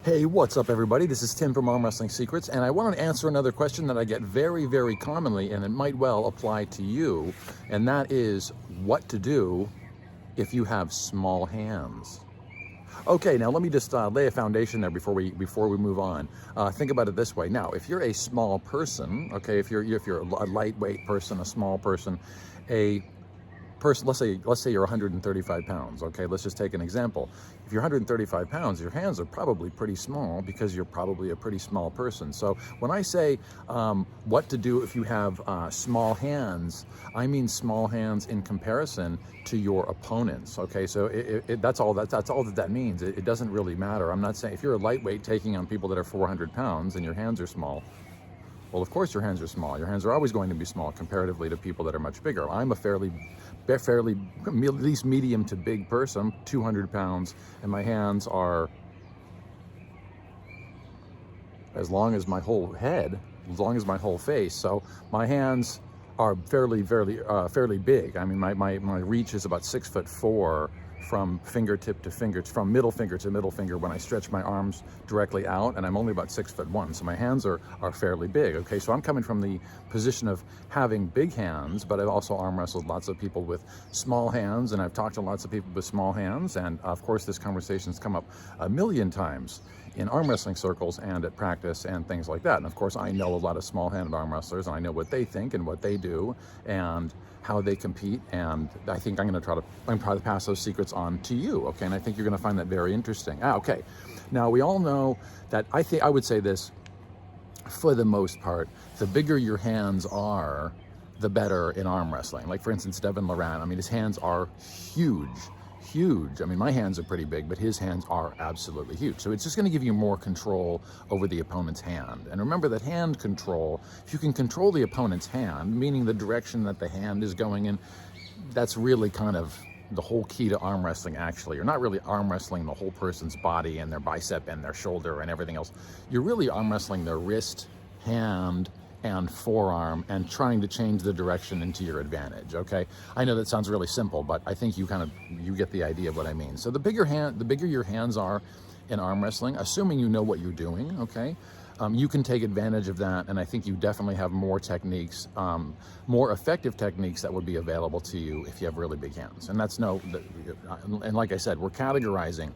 Hey, what's up everybody? This is Tim from Arm Wrestling Secrets, and I want to answer another question that I get very, very commonly, and it might well apply to you, and that is what to do if you have small hands. Okay, now let me just lay a foundation there before we move on. Think about it this way. Now, if you're a small person, okay, if you're a lightweight person, a small person, a person, let's say you're 135 pounds. Okay, let's just take an example. If you're 135 pounds, your hands are probably pretty small because you're probably a pretty small person. So when I say what to do if you have small hands, I mean small hands in comparison to your opponents. Okay, so that's all that means. It doesn't really matter. I'm not saying if you're a lightweight taking on people that are 400 pounds and your hands are small. Well, of course your hands are small. Your hands are always going to be small comparatively to people that are much bigger. I'm a fairly at least medium to big person, 200 pounds, and my hands are as long as my whole head, as long as my whole face. So my hands are fairly big. I mean, my reach is about 6'4" from fingertip to from middle finger to middle finger when I stretch my arms directly out, and I'm only about 6'1", so my hands are fairly big. Okay, so I'm coming from the position of having big hands, but I've also arm wrestled lots of people with small hands, and I've talked to lots of people with small hands, and of course this conversation's come up a million times in arm wrestling circles and at practice and things like that. And of course I know a lot of small-handed arm wrestlers, and I know what they think and what they do and how they compete, and I think I'm going to try to pass those secrets on to you, okay? And I think you're going to find that very interesting. Okay, now we all know that I would say this, for the most part, the bigger your hands are, the better in arm wrestling. Like for instance, Devin Loran, I mean, his hands are huge. I mean, my hands are pretty big, but his hands are absolutely huge. So it's just going to give you more control over the opponent's hand. And remember that hand control, if you can control the opponent's hand, meaning the direction that the hand is going in, that's really kind of the whole key to arm wrestling, actually. You're not really arm wrestling the whole person's body and their bicep and their shoulder and everything else. You're really arm wrestling their wrist, hand, and forearm, and trying to change the direction into your advantage. Okay, I know that sounds really simple, but I think you get the idea of what I mean. So the bigger your hands are in arm wrestling, assuming you know what you're doing, okay, you can take advantage of that, and I think you definitely have more techniques, more effective techniques that would be available to you if you have really big hands. And and like I said, we're categorizing.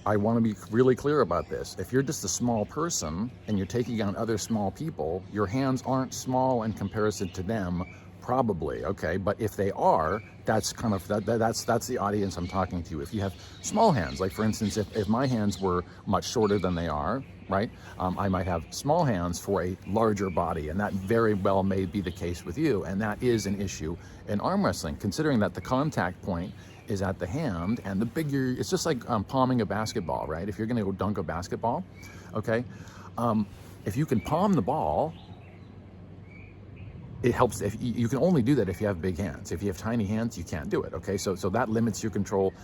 I want to be really clear about this. If you're just a small person and you're taking on other small people, your hands aren't small in comparison to them, probably, okay? But if they are, that's kind of, that's the audience I'm talking to. If you have small hands, like for instance, if my hands were much shorter than they are, right? I might have small hands for a larger body, and that very well may be the case with you, and that is an issue in arm wrestling, considering that the contact point is at the hand, and the bigger, it's just like palming a basketball, right? If you're gonna go dunk a basketball, okay? If you can palm the ball, it helps. If you can only do that if you have big hands. If you have tiny hands, you can't do it, okay? So that limits your control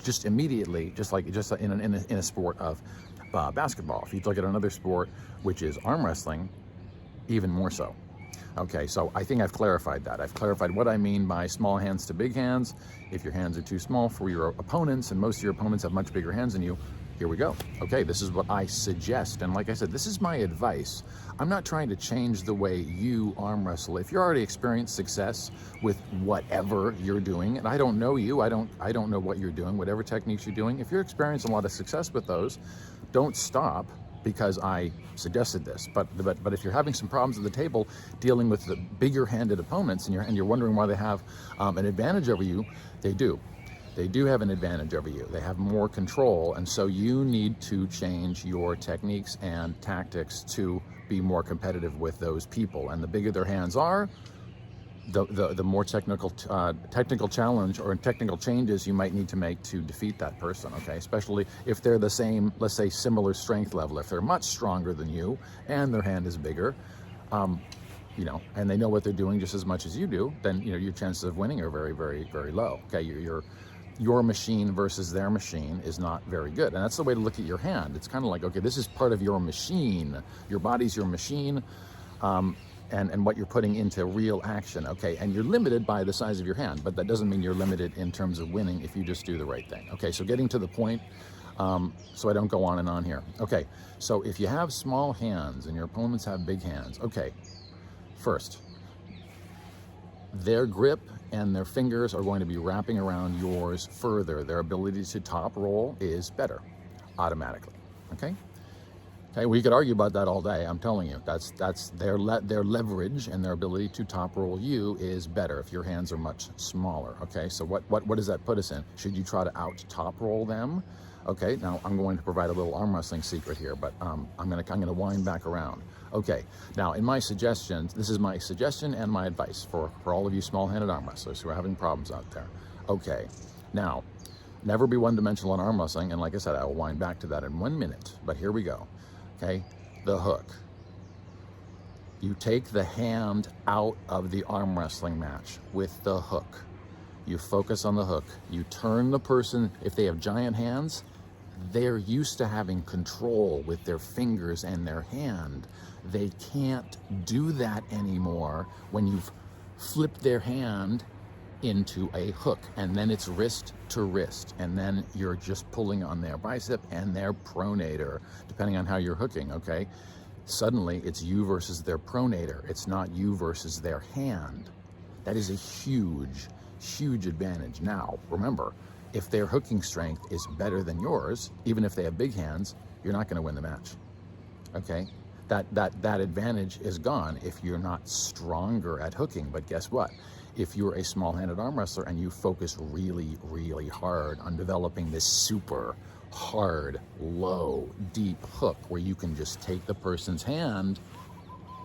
just immediately, just in a sport of basketball. If you look at another sport, which is arm wrestling, even more so. Okay, so I think I've clarified that. I've clarified what I mean by small hands to big hands. If your hands are too small for your opponents, and most of your opponents have much bigger hands than you, here we go. Okay, this is what I suggest. And like I said, this is my advice. I'm not trying to change the way you arm wrestle. If you're already experienced success with whatever you're doing, and I don't know you, I don't know what you're doing, whatever techniques you're doing, if you're experiencing a lot of success with those, don't stop because I suggested this. But if you're having some problems at the table dealing with the bigger-handed opponents, and you're wondering why they have an advantage over you, they do. They do have an advantage over you. They have more control, and so you need to change your techniques and tactics to be more competitive with those people. And the bigger their hands are, the more technical challenge or technical changes you might need to make to defeat that person, okay? Especially if they're the same, let's say, similar strength level. If they're much stronger than you and their hand is bigger, you know, and they know what they're doing just as much as you do, then, you know, your chances of winning are very, very, very low, okay? Your machine versus their machine is not very good. And that's the way to look at your hand. It's kind of like, okay, this is part of your machine. Your body's your machine. And what you're putting into real action, okay? And you're limited by the size of your hand, but that doesn't mean you're limited in terms of winning if you just do the right thing. Okay, so getting to the point, so I don't go on and on here. Okay, so if you have small hands and your opponents have big hands, okay, first, their grip and their fingers are going to be wrapping around yours further. Their ability to top roll is better, automatically, okay? Okay, we could argue about that all day. I'm telling you, that's their leverage and their ability to top roll you is better if your hands are much smaller. Okay, so what does that put us in? Should you try to out top roll them? Okay, now I'm going to provide a little arm wrestling secret here, but I'm gonna wind back around. Okay, now in my suggestions, this is my suggestion and my advice for all of you small-handed arm wrestlers who are having problems out there. Okay, now never be one-dimensional in arm wrestling, and like I said, I will wind back to that in 1 minute. But here we go. Okay, the hook. You take the hand out of the arm wrestling match with the hook. You focus on the hook. You turn the person, if they have giant hands, they're used to having control with their fingers and their hand. They can't do that anymore when you've flipped their hand into a hook, and then it's wrist to wrist, and then you're just pulling on their bicep and their pronator, depending on how you're hooking, okay? Suddenly it's you versus their pronator. It's not you versus their hand. That is a huge advantage. Now, remember, if their hooking strength is better than yours, even if they have big hands, you're not going to win the match, okay? That advantage is gone if you're not stronger at hooking. But guess what? If you're a small-handed arm wrestler and you focus really hard on developing this super hard, low, deep hook where you can just take the person's hand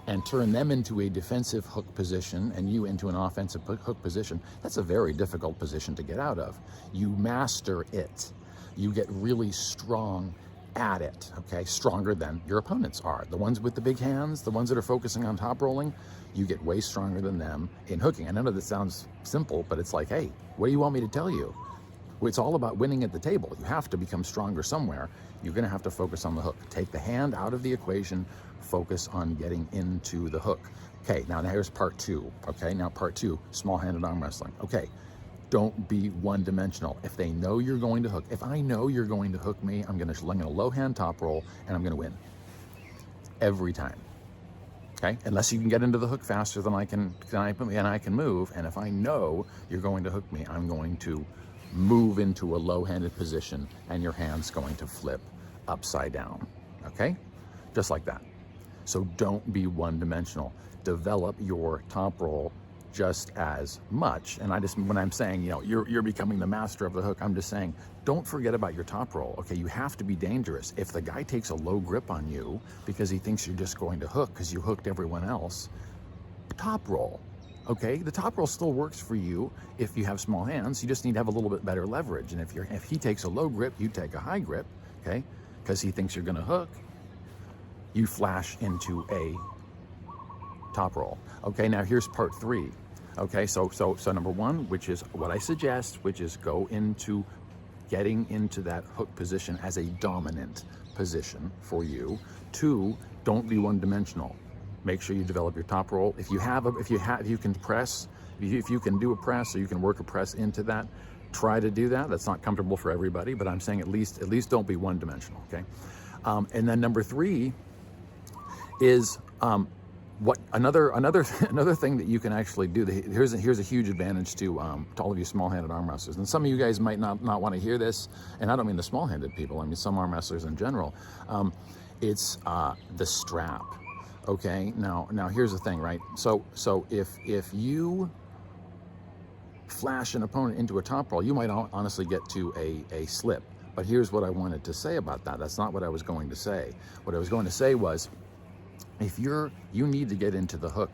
and turn them into a defensive hook position and you into an offensive hook position, that's a very difficult position to get out of. You master it. You get really strong at it, okay? Stronger than your opponents are. The ones with the big hands, the ones that are focusing on top rolling, you get way stronger than them in hooking. I know this sounds simple, but it's like, hey, what do you want me to tell you? It's all about winning at the table. You have to become stronger somewhere. You're gonna have to focus on the hook. Take the hand out of the equation, focus on getting into the hook. Okay, now here's part two, okay? Now part two, small-handed arm wrestling. Okay, don't be one-dimensional. If they know you're going to hook, if I know you're going to hook me, I'm gonna low hand top roll and I'm gonna win every time. Okay, unless you can get into the hook faster than I can move. And if I know you're going to hook me, I'm going to move into a low-handed position and your hand's going to flip upside down. Okay, just like that. So don't be one-dimensional. Develop your top roll just as much. And when I'm saying, you know, you're becoming the master of the hook, I'm just saying, don't forget about your top roll. Okay, you have to be dangerous. If the guy takes a low grip on you because he thinks you're just going to hook because you hooked everyone else, top roll. Okay, the top roll still works for you if you have small hands. You just need to have a little bit better leverage. And if he takes a low grip, you take a high grip, okay, because he thinks you're going to hook, you flash into a top roll. Okay, now here's part three. Okay, so number one, which is what I suggest, which is go into getting into that hook position as a dominant position for you. Two, don't be one-dimensional. Make sure you develop your top roll. If you can press, if you can do a press or you can work a press into that, try to do that. That's not comfortable for everybody, but I'm saying at least don't be one-dimensional. Okay, and then number three is another thing that you can actually do. Here's a huge advantage to all of you small-handed arm wrestlers. And some of you guys might not want to hear this, and I don't mean the small-handed people. I mean some arm wrestlers in general. It's the strap. Okay. Now here's the thing, right? So if you flash an opponent into a top roll, you might honestly get to a slip. But here's what I wanted to say about that. That's not what I was going to say. What I was going to say was, if you need to get into the hook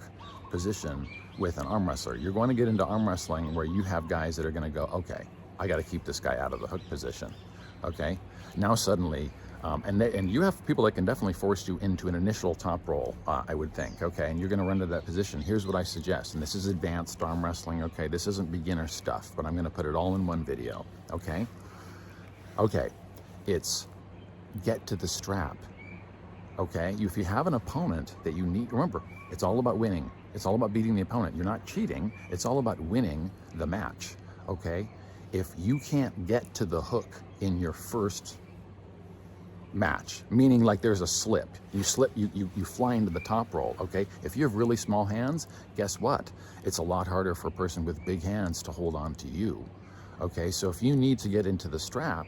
position with an arm wrestler, you're going to get into arm wrestling where you have guys that are going to go, okay, I got to keep this guy out of the hook position. Okay, now suddenly, and you have people that can definitely force you into an initial top roll, I would think. Okay, and you're going to run to that position. Here's what I suggest, and this is advanced arm wrestling. Okay, this isn't beginner stuff, but I'm going to put it all in one video. Okay, it's get to the strap. Okay, if you have an opponent that you need, remember, it's all about winning. It's all about beating the opponent. You're not cheating. It's all about winning the match. Okay, if you can't get to the hook in your first match, meaning like there's a slip. You slip, you fly into the top roll, okay? If you have really small hands, guess what? It's a lot harder for a person with big hands to hold on to you, okay? So if you need to get into the strap,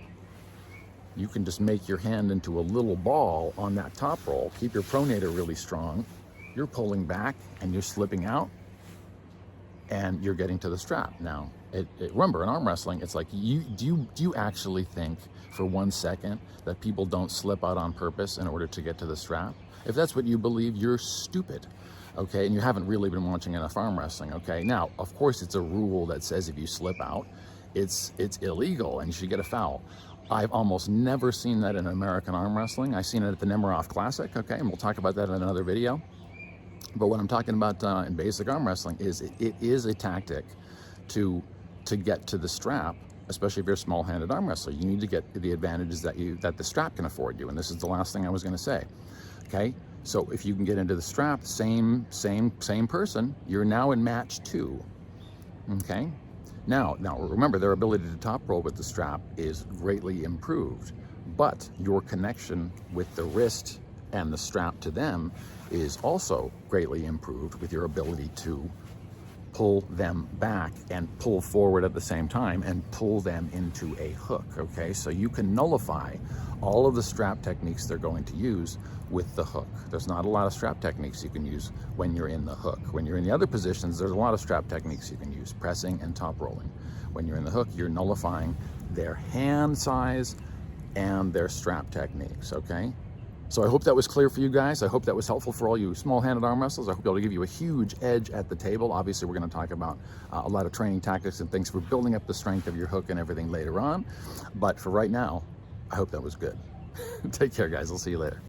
you can just make your hand into a little ball on that top roll, keep your pronator really strong, you're pulling back and you're slipping out, and you're getting to the strap. Now, remember, in arm wrestling, it's like, do you actually think for 1 second that people don't slip out on purpose in order to get to the strap? If that's what you believe, you're stupid, okay? And you haven't really been watching enough arm wrestling, okay? Now, of course, it's a rule that says if you slip out, it's illegal and you should get a foul. I've almost never seen that in American arm wrestling. I've seen it at the Nemiroff Classic, okay? And we'll talk about that in another video. But what I'm talking about in basic arm wrestling is it is a tactic to get to the strap, especially if you're a small-handed arm wrestler. You need to get the advantages that the strap can afford you. And this is the last thing I was going to say. Okay, so if you can get into the strap, same person, you're now in match 2. Okay, now remember, their ability to top roll with the strap is greatly improved, but your connection with the wrist and the strap to them is also greatly improved with your ability to pull them back and pull forward at the same time and pull them into a hook, okay? So you can nullify all of the strap techniques they're going to use with the hook. There's not a lot of strap techniques you can use when you're in the hook. When you're in the other positions, there's a lot of strap techniques you can use, pressing and top rolling. When you're in the hook, you're nullifying their hand size and their strap techniques, okay? So I hope that was clear for you guys. I hope that was helpful for all you small-handed arm wrestlers. I hope I'll give you a huge edge at the table. Obviously, we're going to talk about a lot of training tactics and things for building up the strength of your hook and everything later on. But for right now, I hope that was good. Take care, guys. I'll see you later.